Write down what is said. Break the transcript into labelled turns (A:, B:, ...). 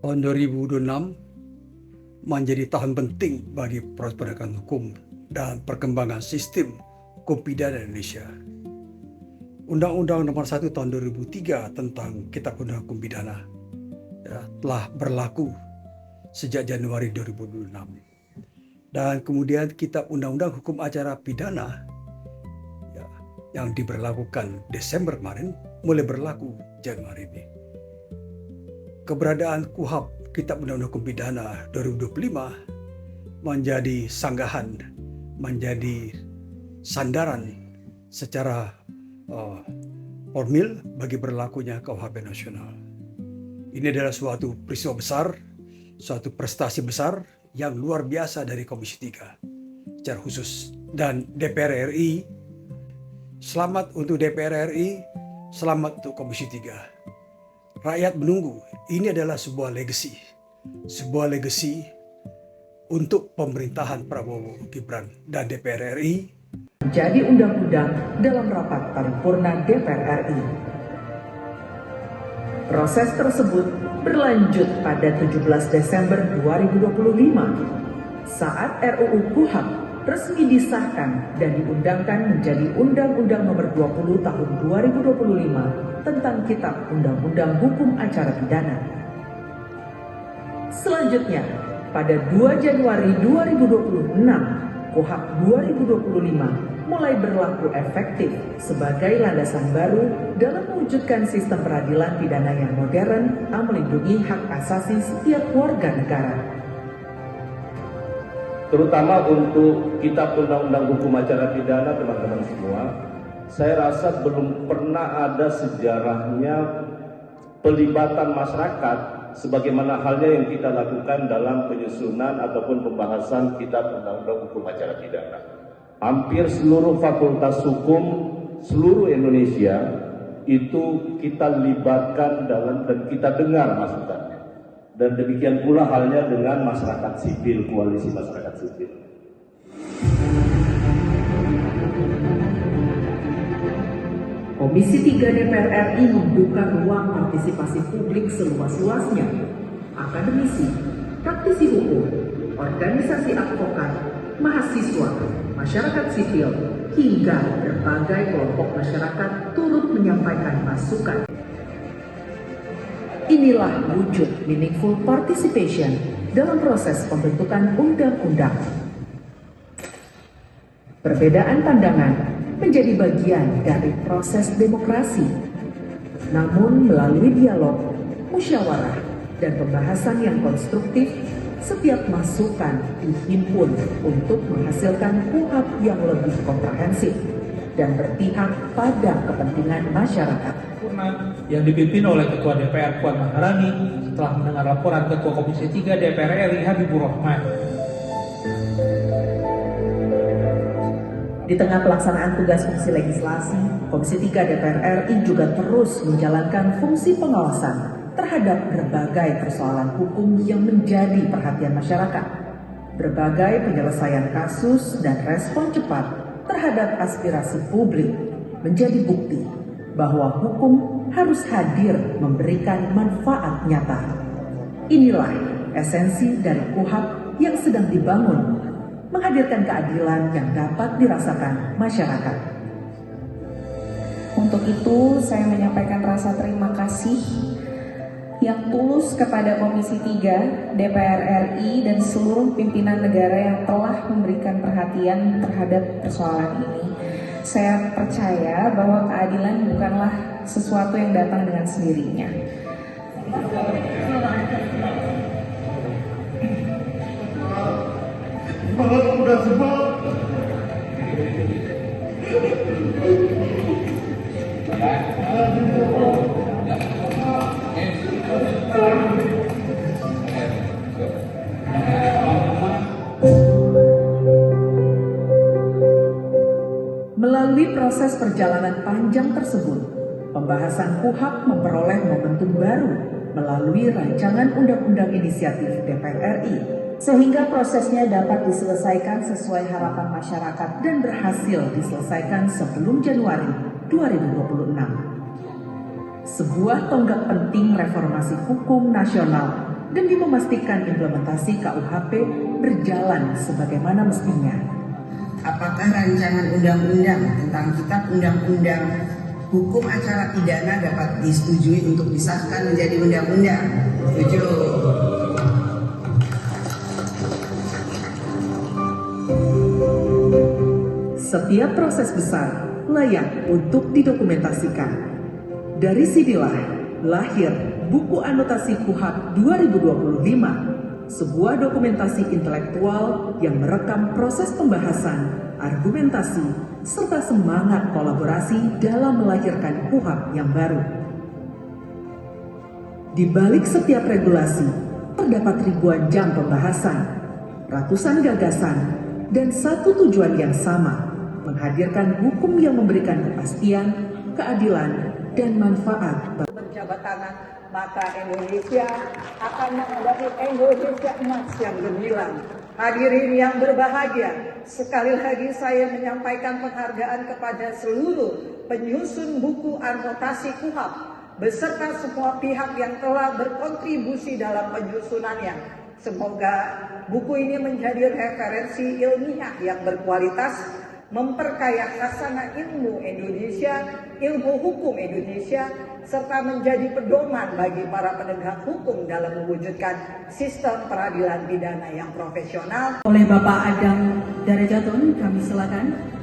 A: Tahun 2026 menjadi tahun penting bagi proses penegakan hukum dan perkembangan sistem hukum pidana Indonesia. Undang-Undang Nomor 1 Tahun 2003 tentang Kitab Undang Hukum Pidana telah berlaku sejak Januari 2026. Dan kemudian Kitab Undang-Undang Hukum Acara Pidana yang diberlakukan Desember kemarin mulai berlaku Januari ini. Keberadaan KUHP Kitab Undang-Undang Hukum Pidana 2025 menjadi sanggahan, menjadi sandaran secara formil bagi berlakunya KUHP nasional. Ini adalah suatu peristiwa besar, suatu prestasi besar yang luar biasa dari Komisi 3 secara khusus dan DPR RI. Selamat untuk DPR RI, selamat untuk Komisi 3. Rakyat menunggu. Ini adalah sebuah legasi untuk pemerintahan Prabowo Gibran dan DPR RI.
B: Menjadi undang-undang dalam rapat paripurna DPR RI. Proses tersebut berlanjut pada 17 Desember 2025 saat RUU KUHP resmi disahkan dan diundangkan menjadi Undang-Undang Nomor 20 Tahun 2025 tentang Kitab Undang-Undang Hukum Acara Pidana. Selanjutnya, pada 2 Januari 2026, KUHP 2025 mulai berlaku efektif sebagai landasan baru dalam mewujudkan sistem peradilan pidana yang modern yang melindungi hak asasi setiap warga negara.
C: Terutama untuk Kitab Undang-Undang Hukum Acara Pidana, teman-teman semua, saya rasa belum pernah ada sejarahnya pelibatan masyarakat sebagaimana halnya yang kita lakukan dalam penyusunan ataupun pembahasan Kitab Undang-Undang Hukum Acara Pidana. Hampir seluruh fakultas hukum seluruh Indonesia itu kita libatkan dalam dan kita dengar masukan. Dan demikian pula halnya dengan masyarakat sipil, koalisi masyarakat sipil.
B: Komisi 3 DPR RI membuka ruang partisipasi publik seluas-luasnya. Akademisi, praktisi hukum, organisasi advokat, mahasiswa, masyarakat sipil, hingga berbagai kelompok masyarakat turut menyampaikan masukan. Inilah wujud meaningful participation dalam proses pembentukan undang-undang. Perbedaan pandangan menjadi bagian dari proses demokrasi. Namun melalui dialog, musyawarah, dan pembahasan yang konstruktif, setiap masukan dihimpun untuk menghasilkan KUHP yang lebih komprehensif dan berpihak pada kepentingan masyarakat.
D: Yang dipimpin oleh Ketua DPR Puan Maharani setelah mendengar laporan Ketua Komisi 3 DPR RI Habibur Rahman.
B: Di tengah pelaksanaan tugas fungsi legislasi, Komisi 3 DPR RI juga terus menjalankan fungsi pengawasan terhadap berbagai persoalan hukum yang menjadi perhatian masyarakat. Berbagai penyelesaian kasus dan respon cepat terhadap aspirasi publik menjadi bukti bahwa hukum harus hadir memberikan manfaat nyata. Inilah esensi dari KUHP yang sedang dibangun, menghadirkan keadilan yang dapat dirasakan masyarakat.
E: Untuk itu, saya menyampaikan rasa terima kasih yang tulus kepada Komisi 3, DPR RI, dan seluruh pimpinan negara yang telah memberikan perhatian terhadap persoalan ini. Saya percaya bahwa keadilan bukanlah sesuatu yang datang dengan sendirinya.
B: Melalui proses perjalanan panjang tersebut, pembahasan KUHP memperoleh momentum baru melalui rancangan undang-undang inisiatif DPR RI, sehingga prosesnya dapat diselesaikan sesuai harapan masyarakat dan berhasil diselesaikan sebelum Januari 2026. Sebuah tonggak penting reformasi hukum nasional demi memastikan implementasi KUHP berjalan sebagaimana mestinya.
F: Apakah rancangan undang-undang tentang kitab undang-undang hukum acara pidana dapat disetujui untuk disahkan menjadi undang-undang? Setuju.
B: Setiap proses besar layak untuk didokumentasikan. Dari sinilah lahir buku anotasi KUHP 2025, sebuah dokumentasi intelektual yang merekam proses pembahasan, argumentasi, serta semangat kolaborasi dalam melahirkan KUHP yang baru. Di balik setiap regulasi, terdapat ribuan jam pembahasan, ratusan gagasan, dan satu tujuan yang sama, menghadirkan hukum yang memberikan kepastian, keadilan, dan manfaat.
G: Berjabat tangan, maka Indonesia akan menghadapi Indonesia emas yang gemilang. Hadirin yang berbahagia, sekali lagi saya menyampaikan penghargaan kepada seluruh penyusun buku anotasi KUHP beserta semua pihak yang telah berkontribusi dalam penyusunannya. Semoga buku ini menjadi referensi ilmiah yang berkualitas, memperkaya khasanah ilmu Indonesia, ilmu hukum Indonesia, serta menjadi pedoman bagi para penegak hukum dalam mewujudkan sistem peradilan pidana yang profesional.
H: Oleh Bapak Adang Darajatun, kami silakan.